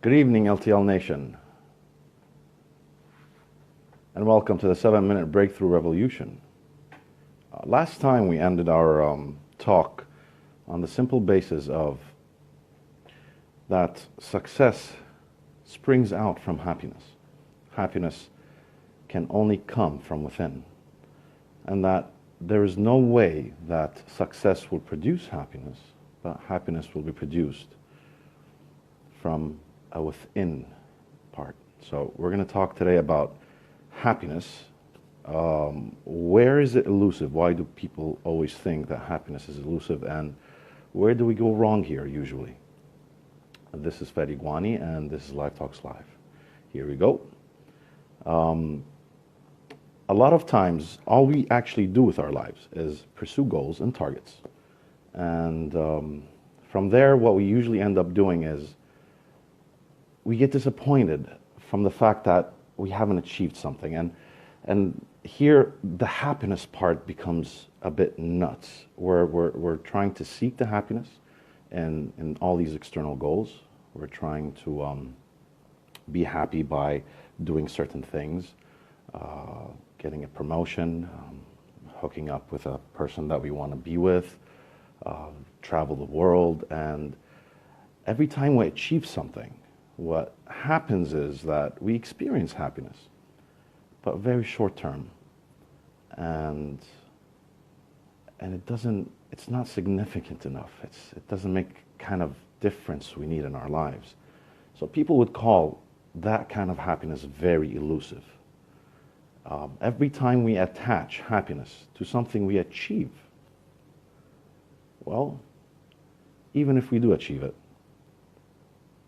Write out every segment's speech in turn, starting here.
Good evening, LTL Nation, and welcome to the 7-Minute Breakthrough Revolution. Last time we ended our talk on the simple basis of that success springs out from happiness. Happiness can only come from within, and that there is no way that success will produce happiness, but happiness will be produced from a within part. So we're going to talk today about happiness. Where is it elusive? Why do people always think that happiness is elusive? And where do we go wrong here usually? This is Fadi Gwanny, and this is Live Talks Live. Here we go. A lot of times, all we actually do with our lives is pursue goals and targets. And from there, what we usually end up doing is we get disappointed from the fact that we haven't achieved something. And here, the happiness part becomes a bit nuts. We're trying to seek the happiness in all these external goals. We're trying to be happy by doing certain things, getting a promotion, hooking up with a person that we want to be with, travel the world. And every time we achieve something, what happens is that we experience happiness, but very short term, and it's not significant enough. It doesn't make kind of difference we need in our lives. So people would call that kind of happiness very elusive. Every time we attach happiness to something we achieve, well, even if we do achieve it,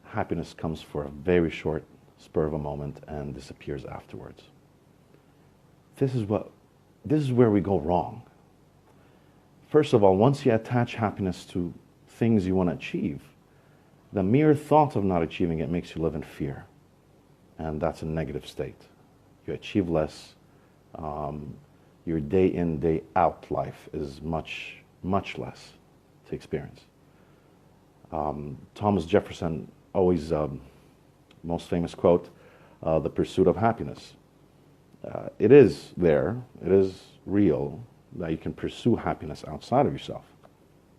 happiness comes for a very short spur of a moment and disappears afterwards. This is where we go wrong. First of all, once you attach happiness to things you want to achieve, the mere thought of not achieving it makes you live in fear. And that's a negative state. You achieve less. Your day in, day out life is much, much less to experience. Thomas Jefferson always, most famous quote, the pursuit of happiness. It is there, it is real that you can pursue happiness outside of yourself.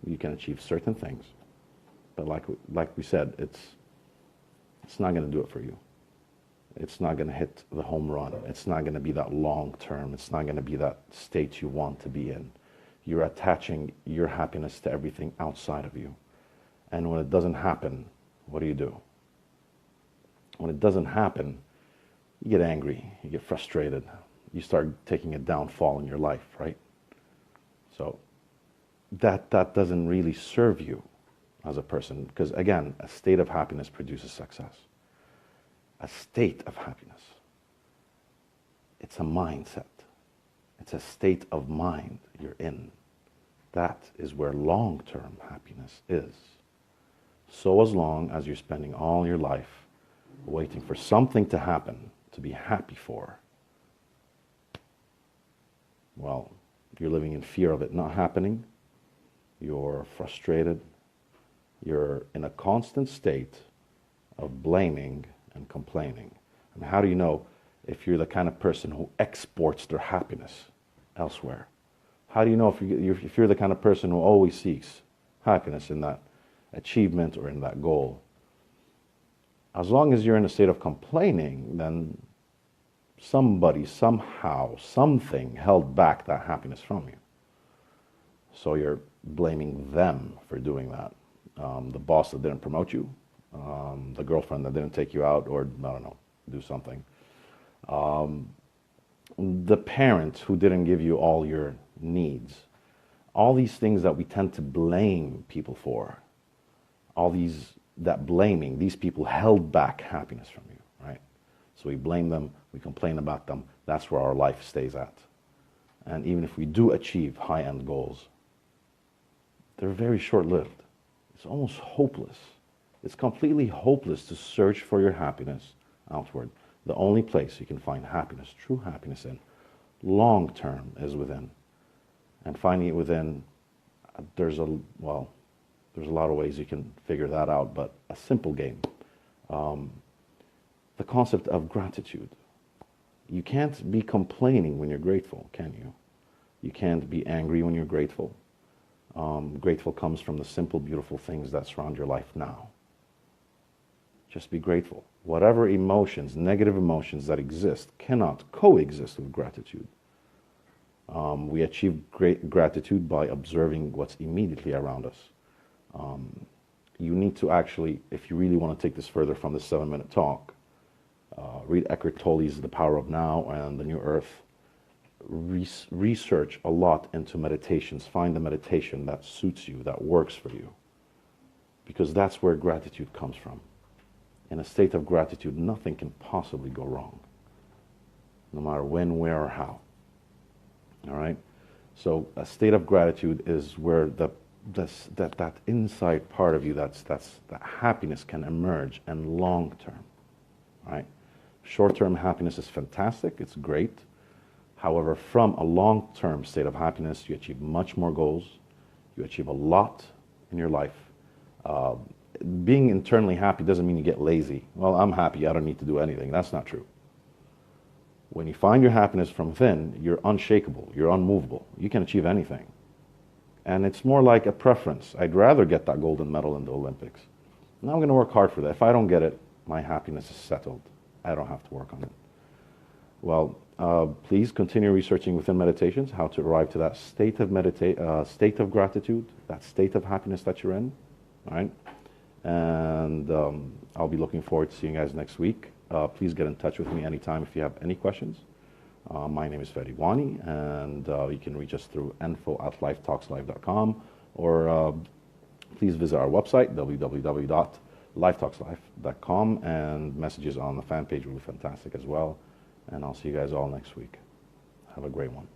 You can achieve certain things, but like we said, it's not going to do it for you. It's not going to hit the home run. It's not going to be that long term. It's not going to be that state you want to be in. You're attaching your happiness to everything outside of you. And when it doesn't happen, what do? When it doesn't happen, you get angry, you get frustrated, you start taking a downfall in your life, right? So that doesn't really serve you as a person, because again, a state of happiness produces success. A state of happiness, it's a mindset. It's a state of mind you're in. That is where long-term happiness is. So as long as you're spending all your life waiting for something to happen to be happy for, well, you're living in fear of it not happening, you're frustrated, you're in a constant state of blaming and complaining. I mean, how do you know if you're the kind of person who exports their happiness elsewhere? How do you know if you're the kind of person who always seeks happiness in that achievement or in that goal? As long as you're in a state of complaining, then somebody, somehow, something held back that happiness from you. So you're blaming them for doing that. The boss that didn't promote you, the girlfriend that didn't take you out, or I don't know, do something. The parent who didn't give you all your needs. All these things that we tend to blame people for. That blaming, these people held back happiness from you, right? So we blame them, we complain about them, that's where our life stays at. And even if we do achieve high-end goals, they're very short-lived. It's almost hopeless. It's completely hopeless to search for your happiness outward. The only place you can find happiness, true happiness in, long-term, is within. And finding it within, there's a lot of ways you can figure that out, but a simple game. The concept of gratitude. You can't be complaining when you're grateful, can you? You can't be angry when you're grateful. Grateful comes from the simple, beautiful things that surround your life now. Just be grateful. Whatever emotions, negative emotions that exist, cannot coexist with gratitude. We achieve great gratitude by observing what's immediately around us. You need to actually, if you really want to take this further from the 7-minute talk, read Eckhart Tolle's The Power of Now and The New Earth. Research a lot into meditations. Find the meditation that suits you, that works for you. Because that's where gratitude comes from. In a state of gratitude, nothing can possibly go wrong. No matter when, where, or how. All right? So a state of gratitude is where that inside part of you, that happiness can emerge, and long term. Right? Short-term happiness is fantastic, it's great. However, from a long-term state of happiness, you achieve much more goals, you achieve a lot in your life. Being internally happy doesn't mean you get lazy. Well, I'm happy, I don't need to do anything. That's not true. When you find your happiness from within, you're unshakable, you're unmovable. You can achieve anything. And it's more like a preference. I'd rather get that golden medal in the Olympics. And I'm going to work hard for that. If I don't get it, my happiness is settled. I don't have to work on it. Well, please continue researching within meditations how to arrive to that state of gratitude, that state of happiness that you're in. All right? And I'll be looking forward to seeing you guys next week. Please get in touch with me anytime if you have any questions. My name is Fadi Gwanny, and you can reach us through info@lifetalkslive.com, or please visit our website, www.lifetalkslive.com, and messages on the fan page will be fantastic as well. And I'll see you guys all next week. Have a great one.